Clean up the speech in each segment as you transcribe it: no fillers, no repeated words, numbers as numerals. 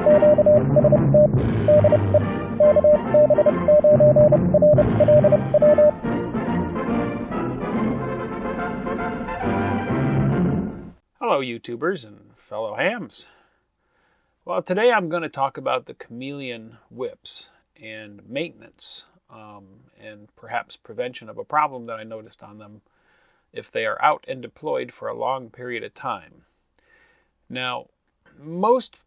Hello YouTubers and fellow hams. Well, today I'm going to talk about the Chameleon whips and maintenance and perhaps prevention of a problem that I noticed on them if they are out and deployed for a long period of time. Now, most,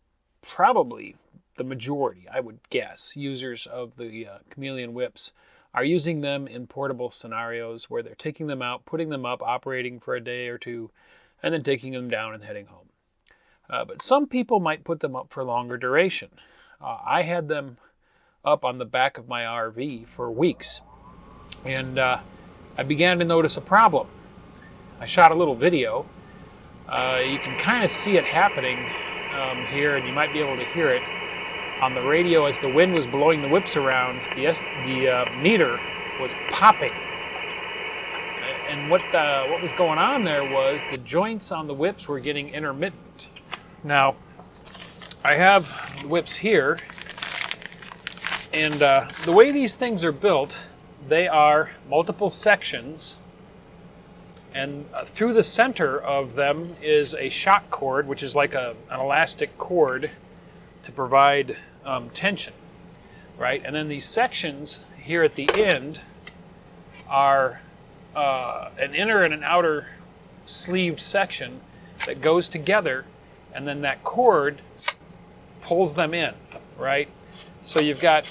probably the majority, I would guess, users of the Chameleon whips are using them in portable scenarios where they're taking them out, putting them up, operating for a day or two, and then taking them down and heading home. But some people might put them up for longer duration. I had them up on the back of my RV for weeks, and I began to notice a problem. I shot a little video. You can kind of see it happening here, and you might be able to hear it on the radio as the wind was blowing the whips around. The meter was popping. And what was going on there was the joints on the whips were getting intermittent. Now, I have the whips here, and the way these things are built, they are multiple sections, and through the center of them is a shock cord, which is like an elastic cord to provide tension, right? And then these sections here at the end are an inner and an outer sleeved section that goes together, and then that cord pulls them in, right? So you've got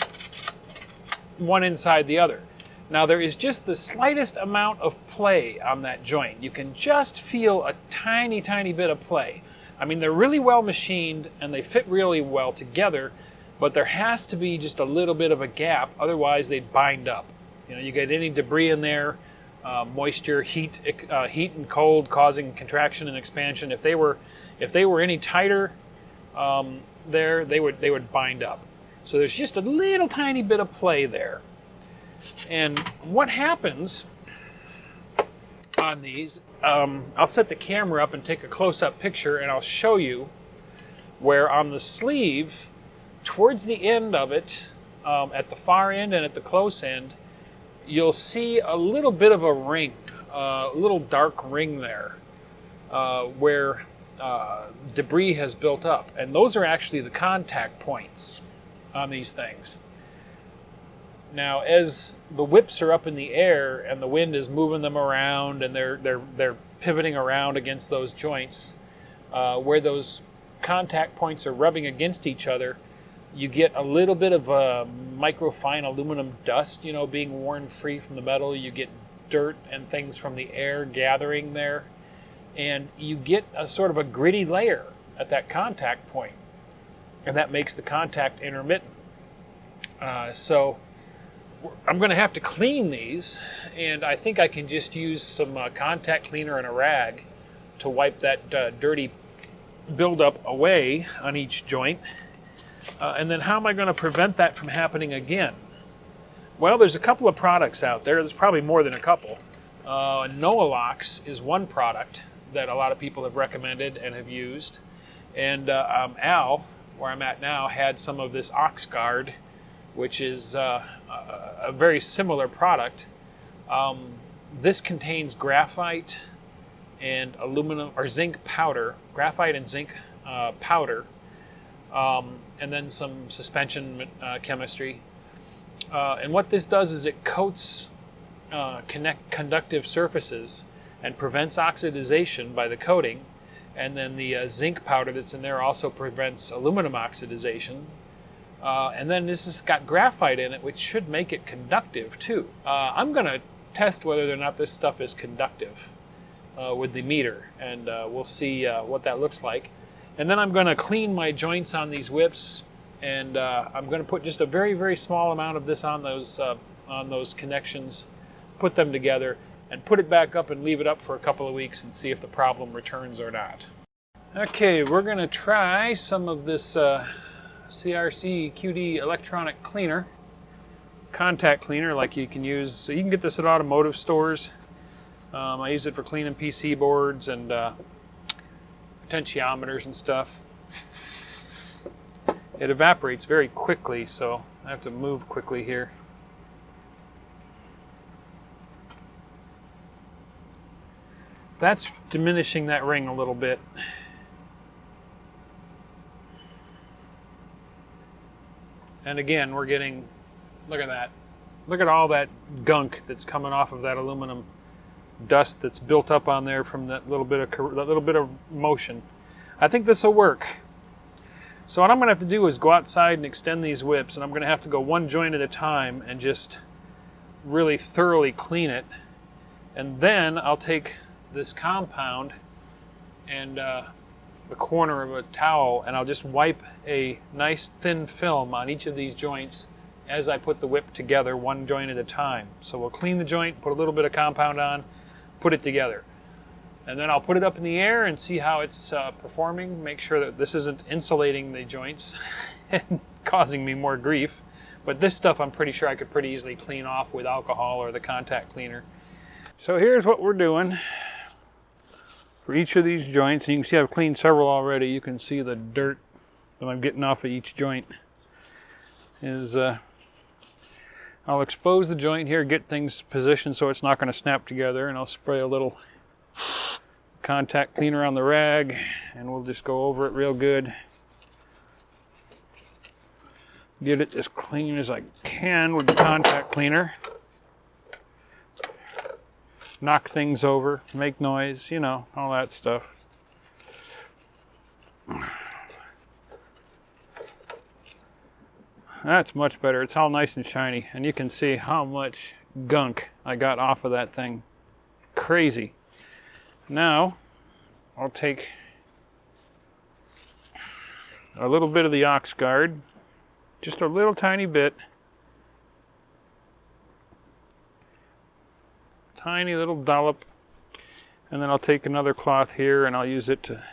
one inside the other. Now there is just the slightest amount of play on that joint. You can just feel a tiny, tiny bit of play. I mean, they're really well machined and they fit really well together, but there has to be just a little bit of a gap, otherwise they'd bind up. You know, you get any debris in there, moisture, heat and cold causing contraction and expansion. If they were any tighter, they would bind up. So there's just a little tiny bit of play there. And what happens on these? I'll set the camera up and take a close-up picture, and I'll show you where on the sleeve, towards the end of it, at the far end and at the close end, you'll see a little bit of a ring, a little dark ring there, where debris has built up. And those are actually the contact points on these things. Now, as the whips are up in the air and the wind is moving them around and they're pivoting around against those joints, where those contact points are rubbing against each other, you get a little bit of microfine aluminum dust, being worn free from the metal. You get dirt and things from the air gathering there. And you get a sort of a gritty layer at that contact point. And that makes the contact intermittent. So I'm going to have to clean these. And I think I can just use some contact cleaner and a rag to wipe that dirty buildup away on each joint. And then how am I going to prevent that from happening again? Well, there's a couple of products out there. There's probably more than a couple. Noalox is one product that a lot of people have recommended and have used. And Al, where I'm at now, had some of this OxGuard, which is a very similar product. This contains graphite and aluminum or zinc powder, graphite and zinc powder, and then some suspension chemistry. And what this does is it coats conductive surfaces and prevents oxidation by the coating. And then the zinc powder that's in there also prevents aluminum oxidation. And then this has got graphite in it, which should make it conductive too. I'm going to test whether or not this stuff is conductive with the meter, and we'll see what that looks like. And then I'm going to clean my joints on these whips, and I'm going to put just a very, very small amount of this on those connections, put them together, and put it back up and leave it up for a couple of weeks and see if the problem returns or not. Okay, we're going to try some of this CRC QD electronic cleaner, contact cleaner, like you can use. So you can get this at automotive stores. I use it for cleaning PC boards and potentiometers and stuff. it evaporates very quickly, so I have to move quickly here. That's diminishing that ring a little bit. And again, we're getting, look at that. Look at all that gunk that's coming off of that aluminum dust that's built up on there from that little bit of motion. I think this will work. So what I'm going to have to do is go outside and extend these whips, and I'm going to have to go one joint at a time and just really thoroughly clean it. And then I'll take this compound and the corner of a towel, and I'll just wipe a nice thin film on each of these joints as I put the whip together, one joint at a time. So we'll clean the joint, put a little bit of compound on, put it together. And then I'll put it up in the air and see how it's performing, make sure that this isn't insulating the joints and causing me more grief. But this stuff I'm pretty sure I could pretty easily clean off with alcohol or the contact cleaner. So here's what we're doing for each of these joints. And you can see I've cleaned several already. You can see the dirt that I'm getting off of each joint. I'll expose the joint here, get things positioned so it's not going to snap together, and I'll spray a little contact cleaner on the rag, and we'll just go over it real good. Get it as clean as I can with the contact cleaner. Knock things over, make noise, you know, all that stuff. That's much better. It's all nice and shiny, and you can see how much gunk I got off of that thing. Crazy. Now, I'll take a little bit of the ox guard, just a little tiny bit. Tiny little dollop. And then I'll take another cloth here and I'll use it to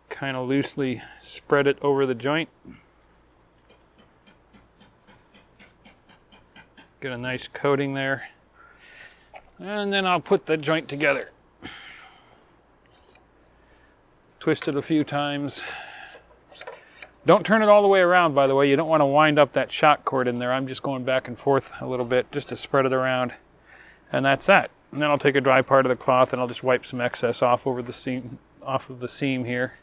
kind of loosely spread it over the joint. Get a nice coating there. And then I'll put the joint together. Twist it a few times. Don't turn it all the way around, by the way. You don't want to wind up that shock cord in there. I'm just going back and forth a little bit just to spread it around. And that's that. And then I'll take a dry part of the cloth and I'll just wipe some excess off over the seam, off of the seam here.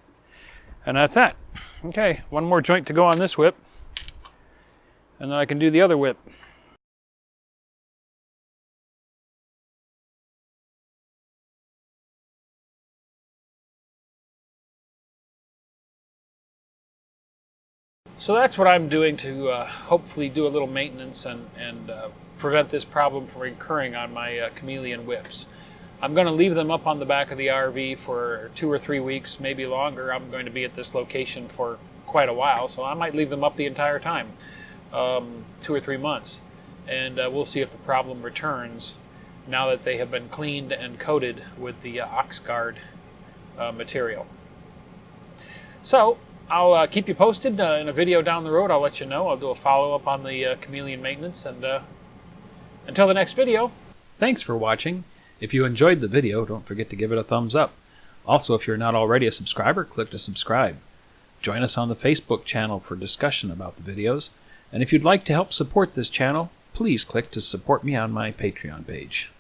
And that's that. Okay, one more joint to go on this whip. And then I can do the other whip. So that's what I'm doing to hopefully do a little maintenance and prevent this problem from recurring on my Chameleon whips. I'm going to leave them up on the back of the RV for 2 or 3 weeks, maybe longer. I'm going to be at this location for quite a while, so I might leave them up the entire time, 2 or 3 months. And we'll see if the problem returns now that they have been cleaned and coated with the OxGuard material. So I'll keep you posted in a video down the road. I'll let you know. I'll do a follow-up on the Chameleon maintenance. And until the next video, thanks for watching. If you enjoyed the video, don't forget to give it a thumbs up. Also, if you're not already a subscriber, click to subscribe. Join us on the Facebook channel for discussion about the videos. And if you'd like to help support this channel, please click to support me on my Patreon page.